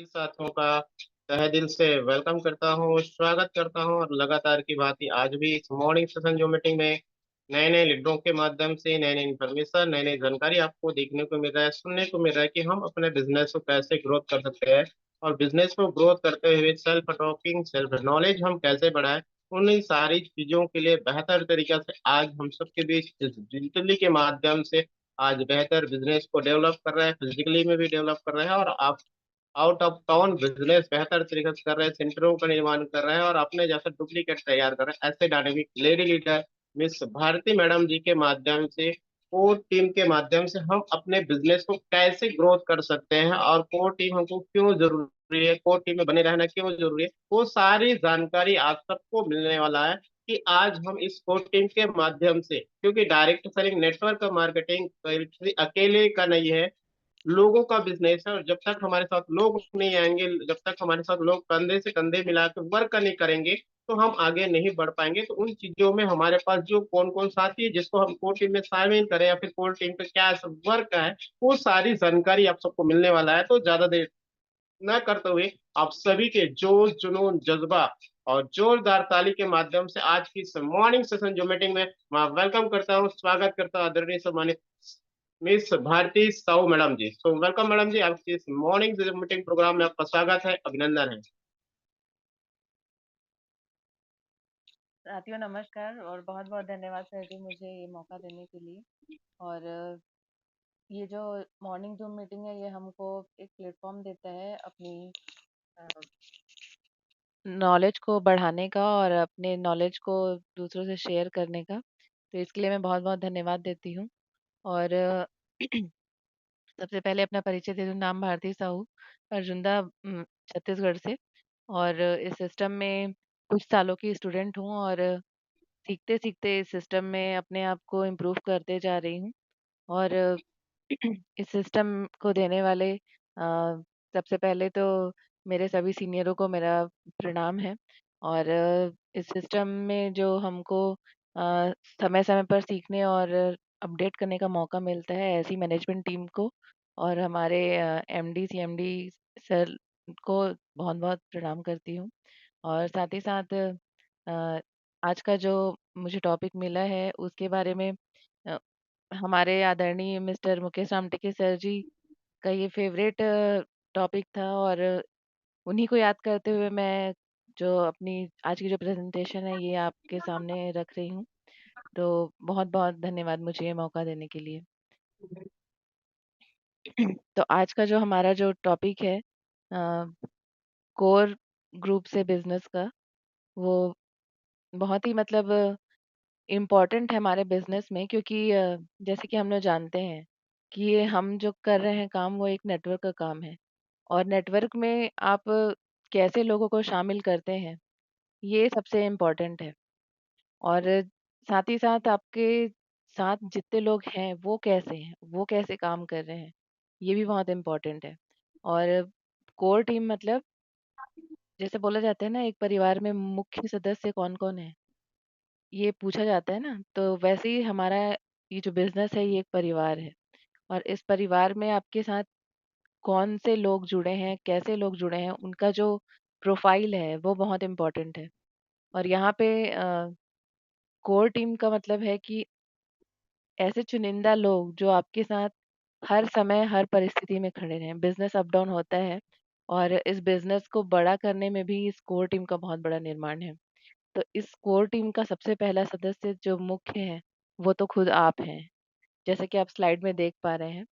सभी साथियों का तहे दिल से वेलकम करता हूँ, स्वागत करता हूँ। और लगातार की भांति आज भी इस मॉर्निंग सेशन जो मीटिंग में नए नए लीडरों के माध्यम से नई नई इन्फॉर्मेशन, नई नई जानकारी आपको देखने को मिल रहा है, सुनने को मिल रहा है कि हम अपने बिजनेस को कैसे ग्रोथ कर सकते हैं। और बिजनेस को ग्रोथ करते हुए सेल्फ टॉकिंग, सेल्फ नॉलेज हम कैसे बढ़ाएं, उन सारी चीजों के लिए बेहतर तरीका से आज हम सबके बीच डिजिटली के माध्यम से आज बेहतर बिजनेस को डेवलप कर रहे हैं, फिजिकली में भी डेवलप कर रहे हैं। और आप आउट ऑफ टाउन बिजनेस बेहतर तरीके से कर रहे हैं, सेंटरों का निर्माण कर रहे हैं और अपने जैसे डुप्लीकेट तैयार कर रहे हैं। ऐसे dynamic lady leader miss Bharti madam ji के माध्यम से, कोर टीम के माध्यम से हम अपने बिजनेस को कैसे ग्रोथ कर सकते हैं और कोर टीम हमको क्यों जरूरी है, कोर टीम में बने रहना क्यों जरूरी है, वो सारी जानकारी आज सबको मिलने वाला है। कि आज हम इस कोर टीम के माध्यम से, क्योंकि डायरेक्ट सेलिंग नेटवर्क मार्केटिंग अकेले का नहीं है, लोगों का बिजनेस है। और जब तक हमारे साथ लोग नहीं आएंगे, जब तक हमारे साथ लोग कंधे से कंधे मिला के वर्क नहीं करेंगे, तो हम आगे नहीं बढ़ पाएंगे। तो उन चीजों में हमारे पास जो कौन कौन साथी है जिसको हम कोर टीम में शामिल करें या फिर कोर टीम पे क्या सब वर्क है, वो सारी जानकारी आप सबको मिलने वाला है। तो ज्यादा देर न करते हुए आप सभी के जोश, जुनून, जज्बा और जोरदार ताली के माध्यम से आज की इस मॉर्निंग सेशन जो मीटिंग में मैं वेलकम करता हूँ, स्वागत करता हूँ आदरणीय सम्मानित मिस भारती साहू मैडम जी। सो वेलकम मैडम जी, आपकी इस मॉर्निंग मीटिंग प्रोग्राम में आपका स्वागत है, अभिनंदन है। साथियों नमस्कार और बहुत बहुत धन्यवाद सर जी मुझे ये मौका देने के लिए। और ये जो मॉर्निंग जूम मीटिंग है ये हमको एक प्लेटफॉर्म देता है अपनी नॉलेज को बढ़ाने का और अपने नॉलेज को दूसरों से शेयर करने का। तो इसके लिए मैं बहुत बहुत धन्यवाद देती हूँ। और सबसे पहले अपना परिचय दे दूँ। नाम भारती साहू, अर्जुंदा, छत्तीसगढ़ से। और इस सिस्टम में कुछ सालों की स्टूडेंट हूँ और सीखते सीखते इस सिस्टम में अपने आप को इम्प्रूव करते जा रही हूँ। और इस सिस्टम को देने वाले सबसे पहले तो मेरे सभी सीनियरों को मेरा प्रणाम है। और इस सिस्टम में जो हमको समय समय पर सीखने और अपडेट करने का मौका मिलता है, ऐसी मैनेजमेंट टीम को और हमारे एमडी सीएमडी सर को बहुत बहुत प्रणाम करती हूँ। और साथ ही साथ अ, आज का जो मुझे टॉपिक मिला है उसके बारे में अ, हमारे आदरणीय मिस्टर मुकेश रामटेके सर जी का ये फेवरेट टॉपिक था। और उन्हीं को याद करते हुए मैं जो अपनी आज की जो प्रेजेंटेशन है ये आपके सामने रख रही हूँ। तो बहुत बहुत धन्यवाद मुझे ये मौका देने के लिए। तो आज का जो हमारा जो टॉपिक है कोर ग्रुप से बिजनेस का, वो बहुत ही मतलब इम्पोर्टेंट है हमारे बिजनेस में, क्योंकि जैसे कि हम लोग जानते हैं कि ये हम जो कर रहे हैं काम वो एक नेटवर्क का काम है। और नेटवर्क में आप कैसे लोगों को शामिल करते हैं ये सबसे इम्पोर्टेंट है। और साथ ही साथ आपके साथ जितने लोग हैं वो कैसे हैं, वो कैसे काम कर रहे हैं, ये भी बहुत इम्पोर्टेंट है। और कोर टीम मतलब जैसे बोला जाता है ना, एक परिवार में मुख्य सदस्य कौन कौन है ये पूछा जाता है ना, तो वैसे ही हमारा ये जो बिजनेस है ये एक परिवार है। और इस परिवार में आपके साथ कौन से लोग जुड़े हैं, कैसे लोग जुड़े हैं, उनका जो प्रोफाइल है वो बहुत इम्पोर्टेंट है। और यहाँ पे कोर टीम का मतलब है कि ऐसे चुनिंदा लोग जो आपके साथ हर समय हर परिस्थिति में खड़े रहें। बिजनेस अप डाउन होता है और इस बिजनेस को बड़ा करने में भी इस कोर टीम का बहुत बड़ा निर्माण है। तो इस कोर टीम का सबसे पहला सदस्य जो मुख्य है वो तो खुद आप हैं, जैसे कि आप स्लाइड में देख पा रहे हैं।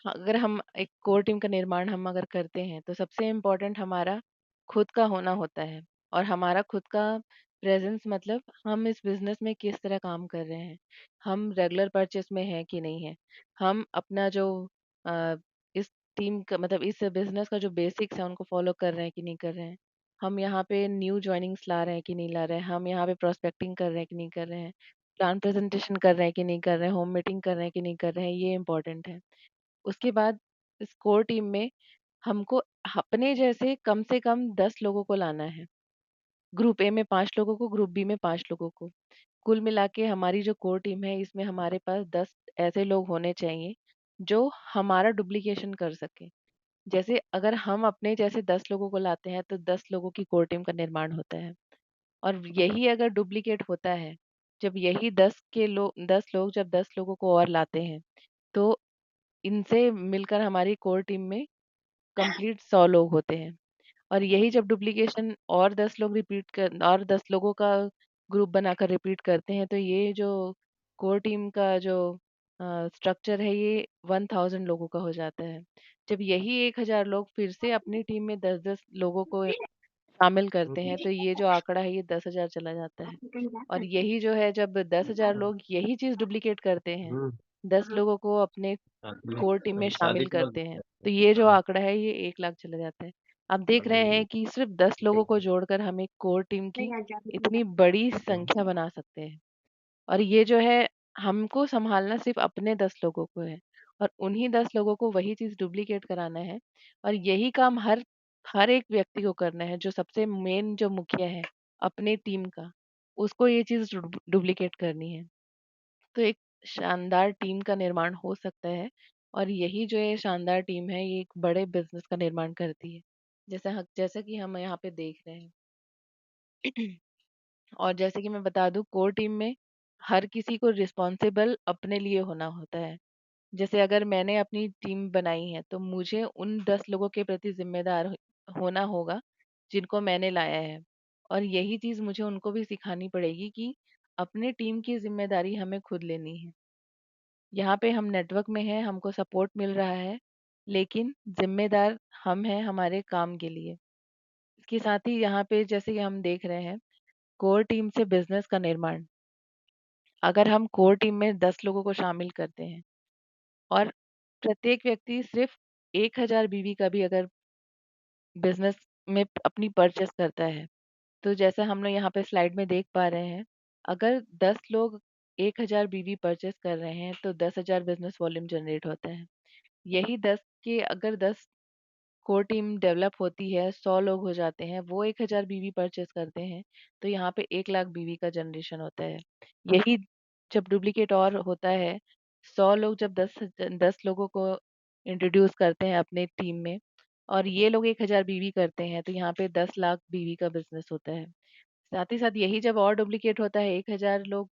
हाँ, अगर हम एक कोर टीम का निर्माण हम अगर करते हैं तो सबसे इम्पोर्टेंट हमारा खुद का होना होता है। और हमारा खुद का प्रेजेंस मतलब हम इस बिजनेस में किस तरह काम कर रहे हैं, हम रेगुलर परचेस में हैं कि नहीं है, हम अपना जो अ, इस टीम का मतलब इस बिजनेस का जो बेसिक्स है उनको फॉलो कर रहे हैं कि नहीं कर रहे हैं, हम यहाँ पे न्यू जॉइनिंग्स ला रहे हैं कि नहीं ला रहे हैं, हम यहाँ पे प्रोस्पेक्टिंग कर रहे हैं कि नहीं कर रहे हैं, प्लान प्रेजेंटेशन कर रहे हैं कि नहीं कर रहे हैं, होम मीटिंग कर रहे हैं कि नहीं कर रहे हैं, ये इम्पोर्टेंट है। उसके बाद इस कोर टीम में हमको अपने जैसे कम से कम 10 लोगों को लाना है। ग्रुप ए में 5 लोगों को, ग्रुप बी में 5 लोगों को। कुल मिला के हमारी जो कोर टीम है इसमें हमारे पास 10 ऐसे लोग होने चाहिए जो हमारा डुप्लीकेशन कर सकें। जैसे अगर हम अपने जैसे 10 लोगों को लाते हैं, तो 10 लोगों की कोर टीम का निर्माण होता है। और यही अगर डुप्लीकेट होता है, जब यही 10 लोग जब 10 लोगों को और लाते हैं, तो इनसे मिलकर हमारी कोर टीम में कंप्लीट 100 लोग होते हैं। और यही जब डुप्लीकेशन और 10 लोगों का ग्रुप बनाकर रिपीट करते हैं, तो ये जो कोर टीम का जो स्ट्रक्चर है, ये 1000 लोगों का हो जाता है। जब यही 1000 लोग फिर से अपनी टीम में 10-10 लोगों को शामिल करते हैं, तो ये जो आंकड़ा है, ये 10,000 चला जाता है। और यही जो है, जब 10,000 लोग यही चीज़ डुप्लीकेट करते हैं, 10 लोगों को अपने कोर टीम में शादी शामिल के बाद करते हैं, तो ये जो आंकड़ा है, ये 1 लाख चला जाता है। आप देख रहे हैं कि सिर्फ़ 10 लोगों को जोड़कर हम एक कोर टीम की इतनी बड़ी संख्या बना सकते हैं। और ये जो है, हमको सँभालना सिर्फ़ अपने 10 लोगों को है, और उन्हीं 10 लोगों को वही चीज़ डुप्लीकेट कराना है। और यही काम हर हर एक व्यक्ति को करना है, जो सबसे मेन जो मुखिया है अपनी टीम का, उसको ये चीज़ डुप्लीकेट करनी है। तो एक शानदार टीम का निर्माण हो सकता है, और यही जो ये शानदार टीम है, ये एक बड़े बिज़नेस का निर्माण करती है। जैसा कि हम यहाँ पे देख रहे हैं। और जैसे कि मैं बता दूँ, कोर टीम में हर किसी को रिस्पॉन्सिबल अपने लिए होना होता है। जैसे अगर मैंने अपनी टीम बनाई है, तो मुझे उन 10 लोगों के प्रति ज़िम्मेदार होना होगा, जिनको मैंने लाया है। और यही चीज़ मुझे उनको भी सिखानी पड़ेगी कि अपनी टीम की ज़िम्मेदारी हमें खुद लेनी है। यहाँ पे हम नेटवर्क में हैं, हमको सपोर्ट मिल रहा है, लेकिन ज़िम्मेदार हम हैं हमारे काम के लिए। इसके साथ ही यहाँ पे जैसे कि हम देख रहे हैं, कोर टीम से बिज़नेस का निर्माण। अगर हम कोर टीम में 10 लोगों को शामिल करते हैं, और प्रत्येक व्यक्ति सिर्फ़ 1000 बीवी का भी अगर बिज़नेस में अपनी परचेज़ करता है, तो जैसा हम लोग यहाँ पे स्लाइड में देख पा रहे हैं, अगर 10 लोग 1000 बीवी परचेज़ कर रहे हैं, तो 10,000 बिज़नेस वॉल्यूम जनरेट होता है। यही 10 के अगर 10 कोर टीम डेवलप होती है, 100 लोग हो जाते हैं, वो 1000 बीवी परचेज़ करते हैं, तो यहाँ पे 1 लाख बीवी का जनरेशन होता है। यही जब डुप्लीकेट और होता है, 100 लोग जब 10 लोगों को इंट्रोड्यूस करते हैं अपने टीम में, और ये लोग 1000 बीवी करते हैं, तो यहाँ पे 10 लाख बीवी का बिज़नेस होता है। साथ ही साथ यही जब और डुप्लीकेट होता है, 1000 लोग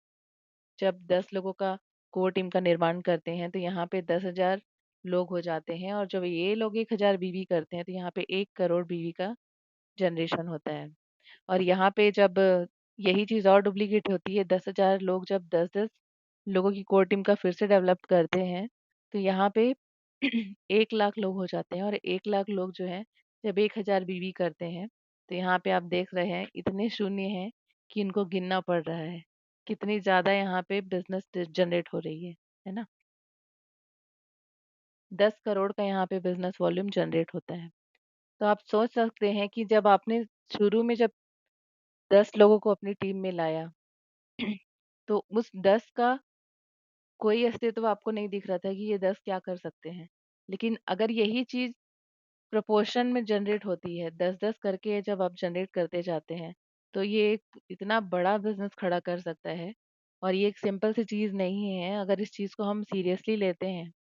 जब 10 लोगों का कोर टीम का निर्माण करते हैं, तो यहाँ पे 10,000 लोग हो जाते हैं, और जब ये लोग 1000 बीवी करते हैं, तो यहाँ पे 1 करोड़ बीवी का जनरेशन होता है। और यहाँ पे जब यही चीज़ और डुप्लीकेट होती है, 10,000 लोग जब 10-10 लोगों की कोर टीम का फिर से डेवलप करते हैं, तो यहाँ पे 1 लाख लोग हो जाते हैं, और 1 लाख लोग जो हैं, जब 1000 बीवी करते हैं, तो यहाँ पे आप देख रहे हैं, इतने शून्य हैं कि इनको गिनना पड़ रहा है। कितनी ज़्यादा यहाँ पे बिज़नेस जनरेट हो रही है ना? 10 करोड़ का यहाँ पे बिज़नेस वॉल्यूम जनरेट होता है। तो आप सोच सकते हैं कि जब आपने शुरू में जब 10 लोगों को अपनी टीम में लाया, तो उस 10 का कोई अस्तित्व आपको नहीं दिख रहा था कि ये 10 क्या कर सकते हैं। लेकिन अगर यही चीज़ प्रोपोर्शन में जनरेट होती है, 10-10 करके जब आप जनरेट करते जाते हैं, तो ये एक इतना बड़ा बिज़नेस खड़ा कर सकता है। और ये एक सिंपल सी चीज़ नहीं है, अगर इस चीज़ को हम सीरियसली लेते हैं,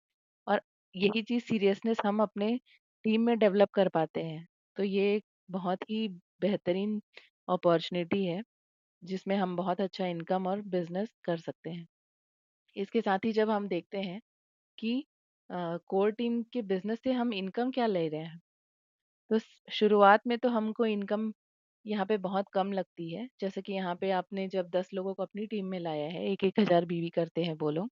और यही चीज़ सीरियसनेस हम अपने टीम में डेवलप कर पाते हैं, तो ये एक बहुत ही बेहतरीन अपॉर्च्युनिटी है, जिसमें हम बहुत अच्छा इनकम और बिज़नेस कर सकते हैं। इसके साथ ही जब हम देखते हैं कि कोर टीम के बिज़नेस से हम इनकम क्या ले रहे हैं, तो शुरुआत में तो हमको इनकम यहाँ पे बहुत कम लगती है। जैसे कि यहाँ पे आपने जब 10 लोगों को अपनी टीम में लाया है, 1-1 हज़ार बीवी करते हैं वो लोग,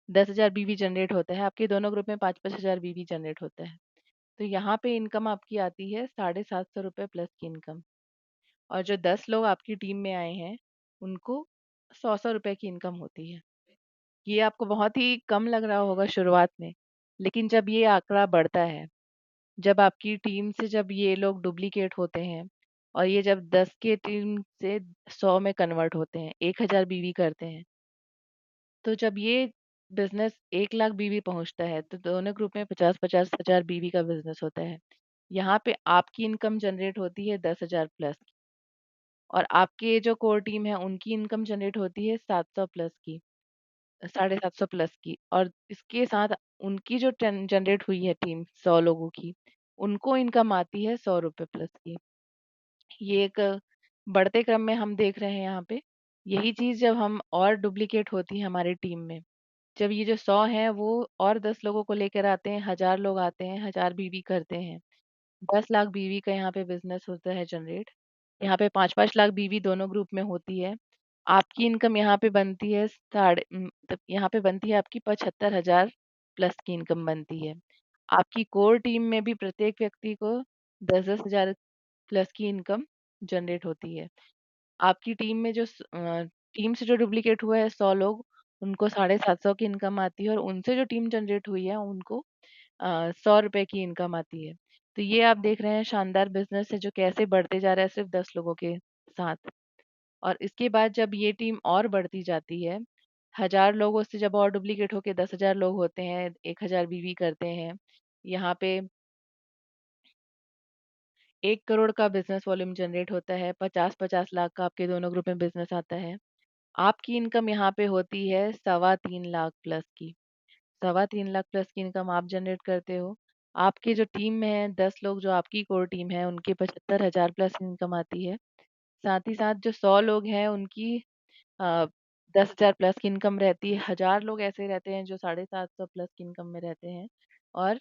10,000 बीवी जनरेट होता है, आपके दोनों ग्रुप में 5-5 हज़ार बीवी जनरेट होता है। तो यहाँ पे इनकम आपकी आती है ₹750 प्लस की इनकम। और जो 10 लोग आपकी टीम में आए हैं, उनको ₹100-100 की इनकम होती है। ये आपको बहुत ही कम लग रहा होगा शुरुआत में, लेकिन जब ये आंकड़ा बढ़ता है, जब आपकी टीम से जब ये लोग डुप्लीकेट होते हैं, और ये जब 10 के टीम से 100 में कन्वर्ट होते हैं, 1000 बीवी करते हैं, तो जब ये बिज़नेस 1 लाख बीवी पहुँचता है, तो दोनों ग्रुप में 50-50 हज़ार बीवी का बिज़नेस होता है। यहाँ पे आपकी इनकम जनरेट होती है 10,000 प्लस, और आपके जो कोर टीम है, उनकी इनकम जनरेट होती है 700 प्लस की, 750 प्लस की। और इसके साथ उनकी जो जनरेट हुई है टीम 100 लोगों की, उनको इनकम आती है ₹100 प्लस की। ये एक बढ़ते क्रम में हम देख रहे हैं यहाँ पे। यही चीज़ जब हम और डुप्लिकेट होती है हमारी टीम में, जब ये जो 100 हैं वो और 10 लोगों को लेकर आते हैं, 1000 लोग आते हैं, 1000 बीवी करते हैं। 10 लाख बीवी का यहाँ पे बिज़नेस होता है जनरेट। यहाँ पे 5-5 लाख बीवी दोनों ग्रुप में होती है। आपकी इनकम यहाँ पे बनती है मतलब यहाँ पे बनती है आपकी 75,000 प्लस की इनकम बनती है। आपकी कोर टीम में भी प्रत्येक व्यक्ति को 10-10 हज़ार प्लस की इनकम जनरेट होती है। आपकी टीम में टीम से जो डुप्लीकेट हुआ है 100 लोग, उनको 750 की इनकम आती है और उनसे जो टीम जनरेट हुई है उनको ₹100 की इनकम आती है। तो ये आप देख रहे हैं शानदार बिज़नेस है जो कैसे बढ़ते जा रहा है सिर्फ़ 10 लोगों के साथ। और इसके बाद जब ये टीम और बढ़ती जाती है, 1000 लोगों से जब और डुप्लीकेट होके 10,000 लोग होते हैं, 1000 बीवी करते हैं। यहाँ पे 1 करोड़ का बिज़नेस वॉल्यूम जनरेट होता है, 50-50 लाख का आपके दोनों ग्रुप में बिज़नेस आता है। आपकी इनकम यहाँ पे होती है सवा 3 लाख प्लस की। सवा 3 लाख प्लस की इनकम आप जनरेट करते हो। आपकी जो टीम में है 10 लोग जो आपकी कोर टीम है, उनकी 75,000 प्लस इनकम आती है। साथ ही साथ जो 100 लोग हैं उनकी अ, 10,000 प्लस की इनकम रहती है। 1000 लोग ऐसे रहते हैं जो 750 प्लस की इनकम में रहते हैं और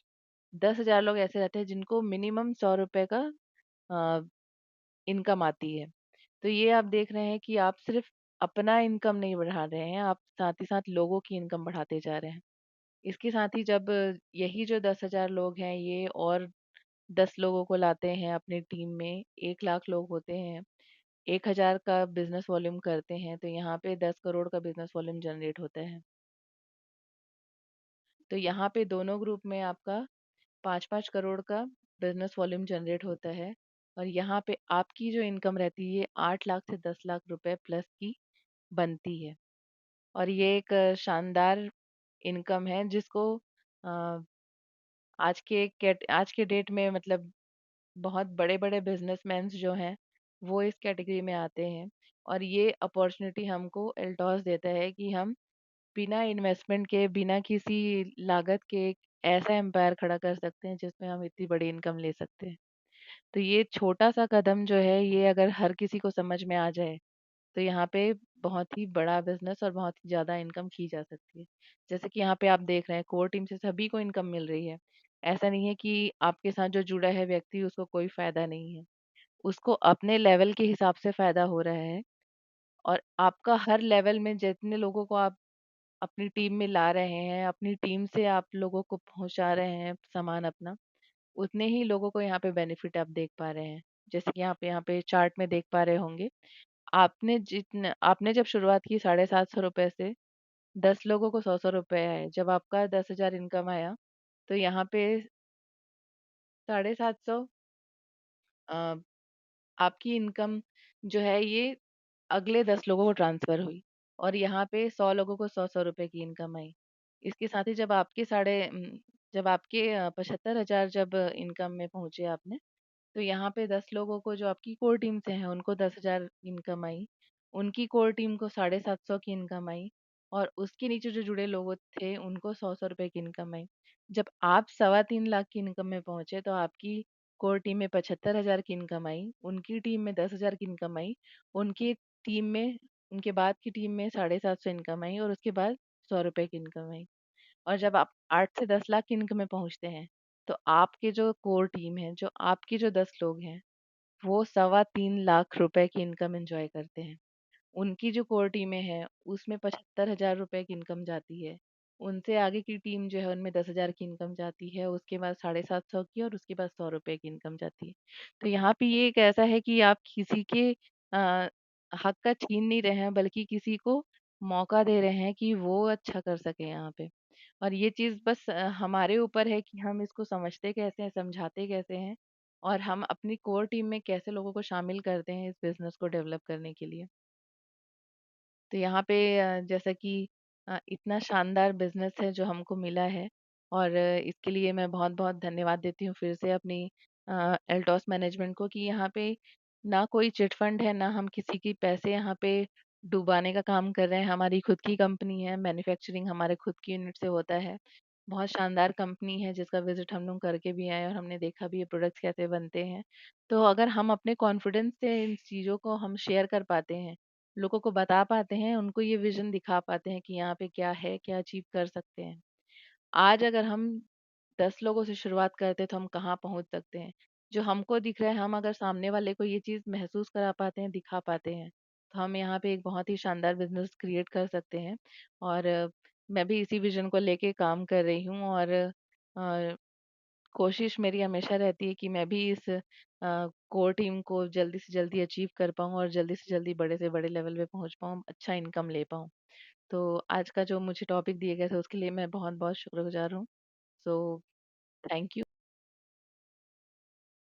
10,000 लोग ऐसे रहते हैं जिनको मिनिमम ₹100 का अ, इनकम आती है। तो ये आप देख रहे हैं कि आप सिर्फ़ अपना इनकम नहीं बढ़ा रहे हैं, आप साथ ही साथ लोगों की इनकम बढ़ाते जा रहे हैं। इसके साथ ही जब यही जो 10,000 लोग हैं ये और 10 लोगों को लाते हैं अपनी टीम में, 1 लाख लोग होते हैं, 1,000 का बिज़नेस वॉल्यूम करते हैं, तो यहाँ पे 10 करोड़ का बिज़नेस वॉल्यूम जनरेट होता है। तो यहाँ पे दोनों ग्रुप में आपका 5-5 करोड़ का बिज़नेस वॉल्यूम जनरेट होता है और यहाँ पे आपकी जो इनकम रहती है 8 लाख से 10 लाख रुपए प्लस की बनती है। और ये एक शानदार इनकम है जिसको अ, आज के डेट में मतलब बहुत बड़े-बड़े बिज़नेसमैन्स जो हैं, वो इस कैटेगरी में आते हैं और ये अपॉर्च्युनिटी हमको एल्टॉस देता है कि हम बिना इन्वेस्टमेंट के, बिना किसी लागत के एक ऐसा एम्पायर खड़ा कर सकते हैं जिसमें हम इतनी बड़ी इनकम ले सकते हैं। तो ये छोटा-सा कदम जो है, ये अगर हर किसी को समझ में आ जाए, तो यहाँ पे बहुत ही बड़ा बिज़नेस और बहुत ही ज़्यादा इनकम की जा सकती है। जैसे कि यहाँ पे आप देख रहे हैं कोर टीम से सभी को इनकम मिल रही है। ऐसा नहीं है कि आपके साथ जो जुड़ा है व्यक्ति उसको कोई फ़ायदा नहीं है। उसको अपने लेवल के हिसाब से फ़ायदा हो रहा है और आपका हर लेवल में जितने लोगों को आप अपनी टीम में ला रहे हैं, अपनी टीम से आप लोगों को पहुँचा रहे हैं सामान अपना, उतने ही लोगों को यहाँ पे बेनिफिट आप देख पा रहे हैं। जैसे कि आप यहाँ पे चार्ट में देख पा रहे होंगे। आपने जब शुरुआत की ₹750 से 10 लोगों को ₹100-100 आए। जब आपका 10,000 इनकम आया, तो यहाँ पे 750 अ, आपकी इनकम जो है ये अगले 10 लोगों को ट्रांसफ़र हुई और यहाँ पे 100 लोगों को ₹100-100 की इनकम आई। इसके साथ ही जब आपके 75,000 जब इनकम में पहुँचे आपने, तो यहाँ पे 10 लोगों को जो आपकी कोर टीम से हैं उनको 10,000 इनकम आई। उनकी कोर टीम को 750 की इनकम आई और उसके नीचे जो जुड़े लोग थे उनको 100-100 रुपए की इनकम आई। जब आप सवा 3 लाख की इनकम में पहुँचे तो आपकी कोर टीम में 75,000 की इनकम आई, उनकी टीम में 10,000 की इनकम आई, उनकी टीम में उनके बाद की टीम में 750 इनकम आई और उसके बाद ₹100 की इनकम आई। और जब आप 8 से 10 लाख की इनकम में पहुँचते हैं, तो आपके जो कोर टीम है, जो आपके जो 10 लोग हैं, वो सवा 3 लाख रुपए की इनकम एन्जॉय करते हैं। उनकी जो कोर टीमें हैं, उसमें 75,000 रुपए की इनकम जाती है। उनसे आगे की टीम जो है, उनमें 10,000 की इनकम जाती है, उसके बाद 750 की और उसके बाद ₹100 की इनकम जाती है। तो यहाँ पे ये एक ऐसा है कि आप किसी के अ, हक का छीन नहीं रहे हैं, बल्कि किसी को मौका दे रहे हैं कि वो अच्छा कर सके यहाँ पे। और ये चीज़ बस हमारे ऊपर है कि हम इसको समझते कैसे हैं, समझाते कैसे हैं और हम अपनी कोर टीम में कैसे लोगों को शामिल करते हैं इस बिज़नेस को डेवलप करने के लिए। तो यहाँ पे जैसा कि इतना शानदार बिज़नेस है जो हमको मिला है और इसके लिए मैं बहुत-बहुत धन्यवाद देती हूँ फिर से अपनी एल्टॉस मैनेजमेंट को कि यहाँ पे ना कोई चिट फंड है, ना हम किसी की पैसे यहाँ पे डुबाने का काम कर रहे हैं। हमारी खुद की कंपनी है, मैन्युफैक्चरिंग हमारे खुद की यूनिट से होता है। बहुत शानदार कंपनी है जिसका विज़िट हम लोग करके भी आए और हमने देखा भी है प्रोडक्ट्स कैसे बनते हैं। तो अगर हम अपने कॉन्फिडेंस से इन चीज़ों को हम शेयर कर पाते हैं, लोगों को बता पाते हैं, उनको ये विज़न दिखा पाते हैं कि यहाँ पे क्या है, क्या अचीव कर सकते हैं। आज अगर हम 10 लोगों से शुरुआत करते हैं तो हम कहाँ पहुँच सकते हैं। जो हमको दिख रहा है, हम अगर सामने वाले को ये चीज़ महसूस करा पाते हैं, दिखा पाते हैं, तो हम यहाँ पे एक बहुत ही शानदार बिज़नेस क्रिएट कर सकते हैं। और मैं भी इसी विज़न को लेके काम कर रही हूँ और कोशिश मेरी हमेशा रहती है कि मैं भी इस कोर टीम को जल्दी से जल्दी अचीव कर पाऊँ और जल्दी से जल्दी बड़े से बड़े लेवल पे पहुँच पाऊँ, अच्छा इनकम ले पाऊँ। तो आज का जो मुझे टॉपिक दिए गए थे उसके लिए मैं बहुत-बहुत शुक्रगुज़ार हूँ। So thank you.